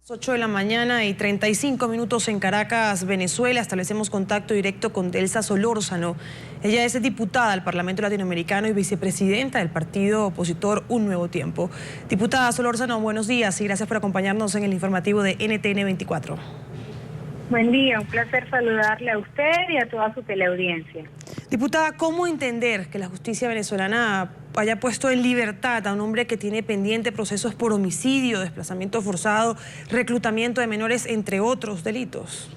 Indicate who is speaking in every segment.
Speaker 1: 8 de la mañana y 35 minutos en Caracas, Venezuela. Establecemos contacto directo con Delsa Solórzano. Ella es diputada al Parlamento Latinoamericano y vicepresidenta del partido opositor Un Nuevo Tiempo. Diputada Solórzano, buenos días y gracias por acompañarnos en el informativo de NTN 24.
Speaker 2: Buen día, un placer saludarle a usted y a toda su teleaudiencia.
Speaker 1: Diputada, ¿cómo entender que la justicia venezolana haya puesto en libertad a un hombre que tiene pendiente procesos por homicidio, desplazamiento forzado, reclutamiento de menores, entre otros delitos?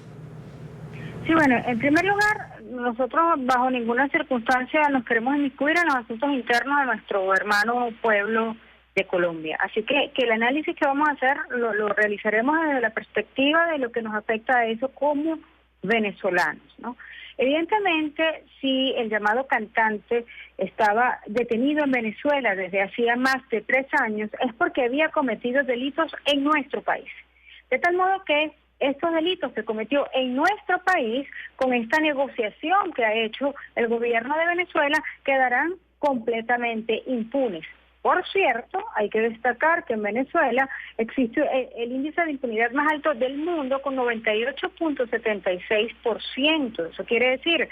Speaker 2: Sí, bueno, en primer lugar, nosotros bajo ninguna circunstancia nos queremos inmiscuir en los asuntos internos de nuestro hermano pueblo de Colombia. Así que el análisis que vamos a hacer lo realizaremos desde la perspectiva de lo que nos afecta a eso como venezolanos, ¿no? Evidentemente, si el llamado cantante estaba detenido en Venezuela desde hacía más de 3 años, es porque había cometido delitos en nuestro país. De tal modo que estos delitos que cometió en nuestro país, con esta negociación que ha hecho el gobierno de Venezuela, quedarán completamente impunes. Por cierto, hay que destacar que en Venezuela existe el índice de impunidad más alto del mundo con 98.76%. Eso quiere decir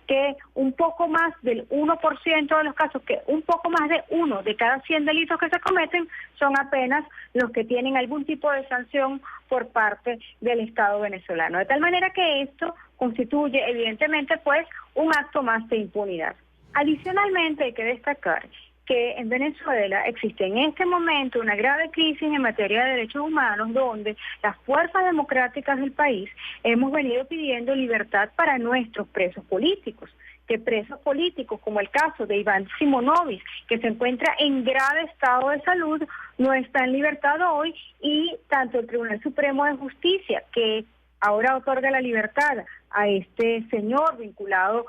Speaker 2: que un poco más del 1% de los casos, que un poco más de 1 de cada 100 delitos que se cometen son apenas los que tienen algún tipo de sanción por parte del Estado venezolano. De tal manera que esto constituye evidentemente pues un acto más de impunidad. Adicionalmente hay que destacar que en Venezuela existe en este momento una grave crisis en materia de derechos humanos, donde las fuerzas democráticas del país hemos venido pidiendo libertad para nuestros presos políticos, que presos políticos, como el caso de Iván Simonovic, que se encuentra en grave estado de salud, no está en libertad hoy, y tanto el Tribunal Supremo de Justicia, que ahora otorga la libertad a este señor vinculado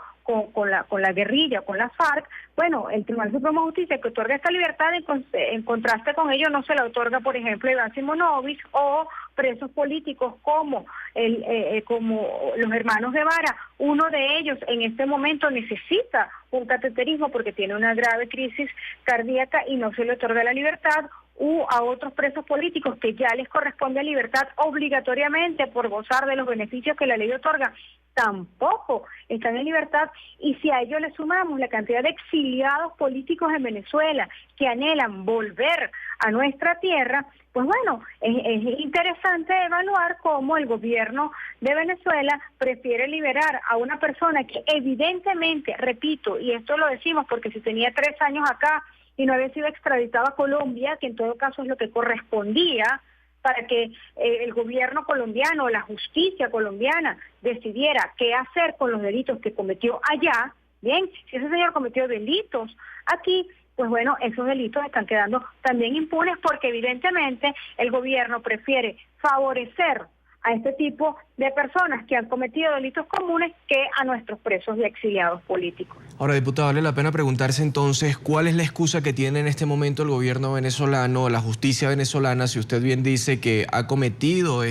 Speaker 2: con la guerrilla, con la FARC, bueno, el Tribunal Supremo de Justicia que otorga esta libertad en contraste con ello no se la otorga, por ejemplo, a Iván Simonovic o presos políticos como los hermanos Guevara. Uno de ellos en este momento necesita un cateterismo porque tiene una grave crisis cardíaca y no se le otorga la libertad, u a otros presos políticos que ya les corresponde libertad obligatoriamente por gozar de los beneficios que la ley otorga, tampoco están en libertad. Y si a ello le sumamos la cantidad de exiliados políticos en Venezuela que anhelan volver a nuestra tierra, pues bueno, es interesante evaluar cómo el gobierno de Venezuela prefiere liberar a una persona que evidentemente, repito, y esto lo decimos porque si tenía 3 años acá y no había sido extraditado a Colombia, que en todo caso es lo que correspondía para que el gobierno colombiano o la justicia colombiana decidiera qué hacer con los delitos que cometió allá. Bien, si ese señor cometió delitos aquí, pues bueno, esos delitos están quedando también impunes porque evidentemente el gobierno prefiere favorecer a este tipo de personas que han cometido delitos comunes que a nuestros presos y exiliados políticos.
Speaker 3: Ahora, diputada, vale la pena preguntarse entonces cuál es la excusa que tiene en este momento el gobierno venezolano, la justicia venezolana, si usted bien dice que ha cometido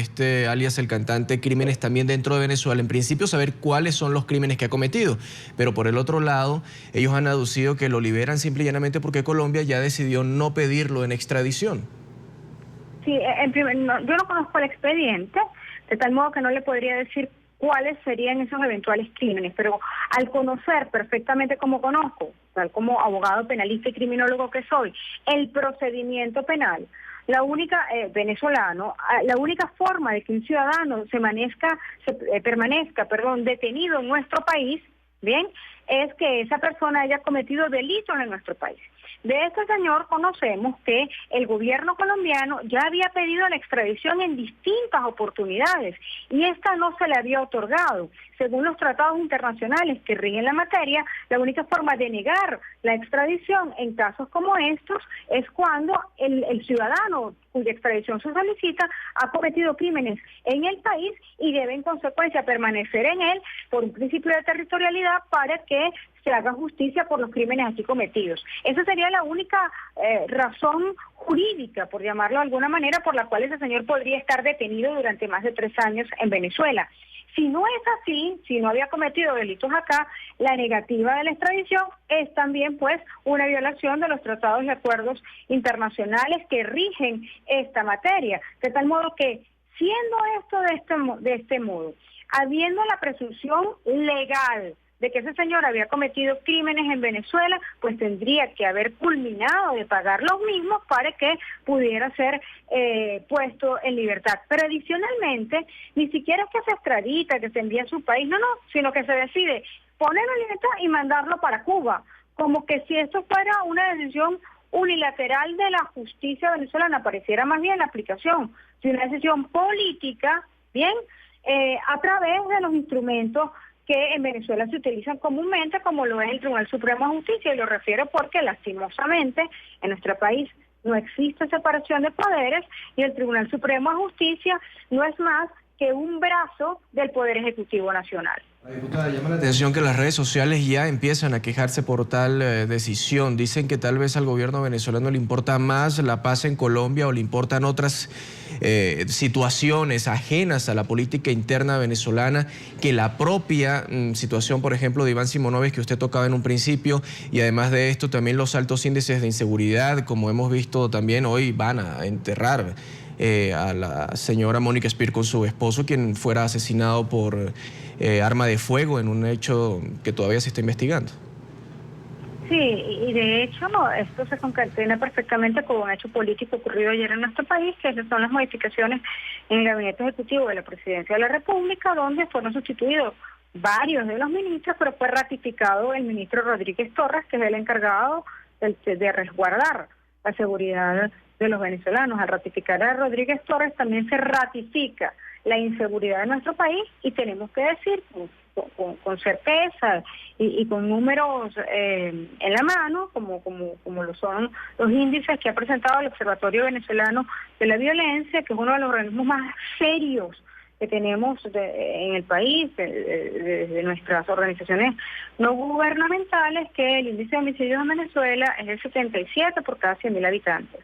Speaker 3: alias el cantante crímenes también dentro de Venezuela. En principio saber cuáles son los crímenes que ha cometido, pero por el otro lado ellos han aducido que lo liberan simple y llanamente porque Colombia ya decidió no pedirlo en extradición.
Speaker 2: Sí, yo no conozco el expediente, de tal modo que no le podría decir cuáles serían esos eventuales crímenes, pero al conocer perfectamente como conozco, tal como abogado penalista y criminólogo que soy, el procedimiento penal, la única forma de que un ciudadano permanezca detenido en nuestro país, bien, es que esa persona haya cometido delitos en nuestro país. De este señor conocemos que el gobierno colombiano ya había pedido la extradición en distintas oportunidades y esta no se le había otorgado. Según los tratados internacionales que rigen la materia, la única forma de negar la extradición en casos como estos es cuando el ciudadano cuya extradición se solicita ha cometido crímenes en el país y debe en consecuencia permanecer en él por un principio de territorialidad para que se haga justicia por los crímenes aquí cometidos. Esa sería la única razón jurídica, por llamarlo de alguna manera, por la cual ese señor podría estar detenido durante más de 3 años en Venezuela. Si no es así, si no había cometido delitos acá, la negativa de la extradición es también pues una violación de los tratados y acuerdos internacionales que rigen esta materia, de tal modo que siendo esto de este modo, habiendo la presunción legal de que ese señor había cometido crímenes en Venezuela, pues tendría que haber culminado de pagar los mismos para que pudiera ser puesto en libertad. Pero adicionalmente, ni siquiera es que se extradita, que se envía a su país, no, sino que se decide ponerlo en libertad y mandarlo para Cuba, como que si esto fuera una decisión unilateral de la justicia venezolana, pareciera más bien la aplicación de una decisión política, bien, a través de los instrumentos que en Venezuela se utilizan comúnmente, como lo es el Tribunal Supremo de Justicia, y lo refiero porque lastimosamente en nuestro país no existe separación de poderes y el Tribunal Supremo de Justicia no es más que un brazo del Poder Ejecutivo Nacional.
Speaker 3: Diputada, llama la atención que las redes sociales ya empiezan a quejarse por tal decisión. Dicen que tal vez al gobierno venezolano le importa más la paz en Colombia o le importan otras situaciones ajenas a la política interna venezolana que la propia situación, por ejemplo, de Iván Simonovic que usted tocaba en un principio, y además de esto también los altos índices de inseguridad, como hemos visto también hoy van a enterrar a la señora Mónica Spir con su esposo, quien fuera asesinado por arma de fuego en un hecho que todavía se está investigando.
Speaker 2: Sí, y de hecho esto se concatena perfectamente con un hecho político ocurrido ayer en nuestro país, que son las modificaciones en el gabinete ejecutivo de la Presidencia de la República, donde fueron sustituidos varios de los ministros, pero fue ratificado el ministro Rodríguez Torres, que es el encargado de resguardar la seguridad de los venezolanos. Al ratificar a Rodríguez Torres también se ratifica la inseguridad de nuestro país, y tenemos que decir con certeza y con números en la mano, como lo son los índices que ha presentado el Observatorio Venezolano de la Violencia, que es uno de los organismos más serios que tenemos en el país, de nuestras organizaciones no gubernamentales, que el índice de homicidios en Venezuela es el 77 por cada 100.000 habitantes.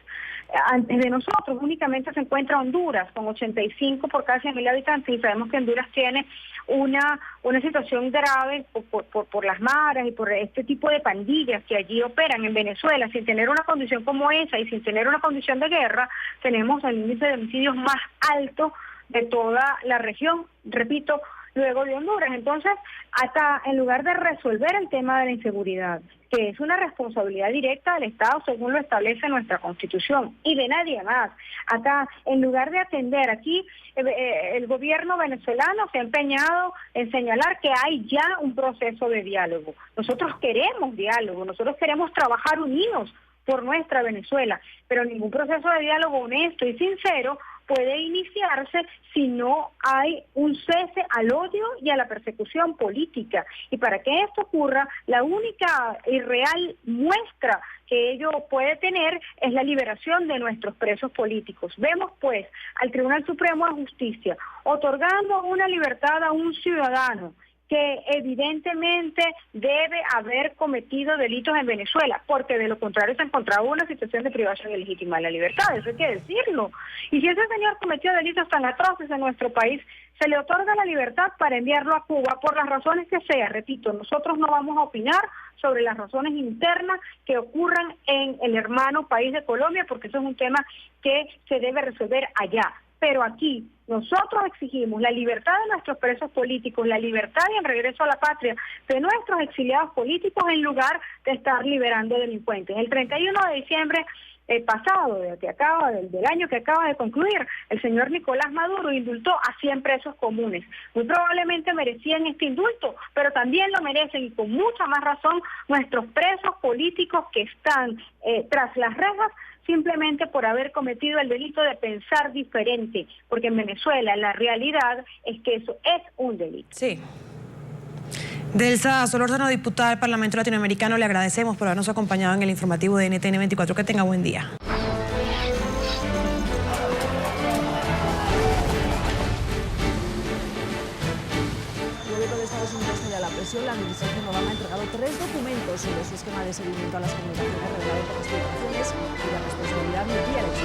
Speaker 2: Antes de nosotros únicamente se encuentra Honduras con 85 por cada 100.000 habitantes, y sabemos que Honduras tiene una situación grave por las maras y por este tipo de pandillas que allí operan. En Venezuela, sin tener una condición como esa y sin tener una condición de guerra, tenemos el índice de homicidios más alto de toda la región, repito, luego de Honduras. Entonces, acá, en lugar de resolver el tema de la inseguridad, que es una responsabilidad directa del Estado según lo establece nuestra Constitución y de nadie más, acá, en lugar de atender aquí, el gobierno venezolano se ha empeñado en señalar que hay ya un proceso de diálogo. Nosotros queremos diálogo, nosotros queremos trabajar unidos por nuestra Venezuela, pero ningún proceso de diálogo honesto y sincero puede iniciarse si no hay un cese al odio y a la persecución política. Y para que esto ocurra, la única y real muestra que ello puede tener es la liberación de nuestros presos políticos. Vemos pues al Tribunal Supremo de Justicia otorgando una libertad a un ciudadano que evidentemente debe haber cometido delitos en Venezuela, porque de lo contrario se encontraba una situación de privación ilegítima de la libertad, eso hay que decirlo. Y si ese señor cometió delitos tan atroces en nuestro país, se le otorga la libertad para enviarlo a Cuba por las razones que sea. Repito, nosotros no vamos a opinar sobre las razones internas que ocurran en el hermano país de Colombia, porque eso es un tema que se debe resolver allá. Pero aquí nosotros exigimos la libertad de nuestros presos políticos, la libertad y el regreso a la patria de nuestros exiliados políticos, en lugar de estar liberando delincuentes. El 31 de diciembre pasado, del año que acaba de concluir, el señor Nicolás Maduro indultó a 100 presos comunes. Muy probablemente merecían este indulto, pero también lo merecen, y con mucha más razón, nuestros presos políticos que están tras las rejas simplemente por haber cometido el delito de pensar diferente, porque en Venezuela la realidad es que eso es un delito.
Speaker 1: Sí. Delsa Solórzano, diputada del Parlamento Latinoamericano, le agradecemos por habernos acompañado en el informativo de NTN 24. Que tenga buen día.
Speaker 4: La administración Obama ha entregado 3 documentos sobre su esquema de seguimiento a las comunicaciones revelado por las filtraciones y la responsabilidad de elecciones.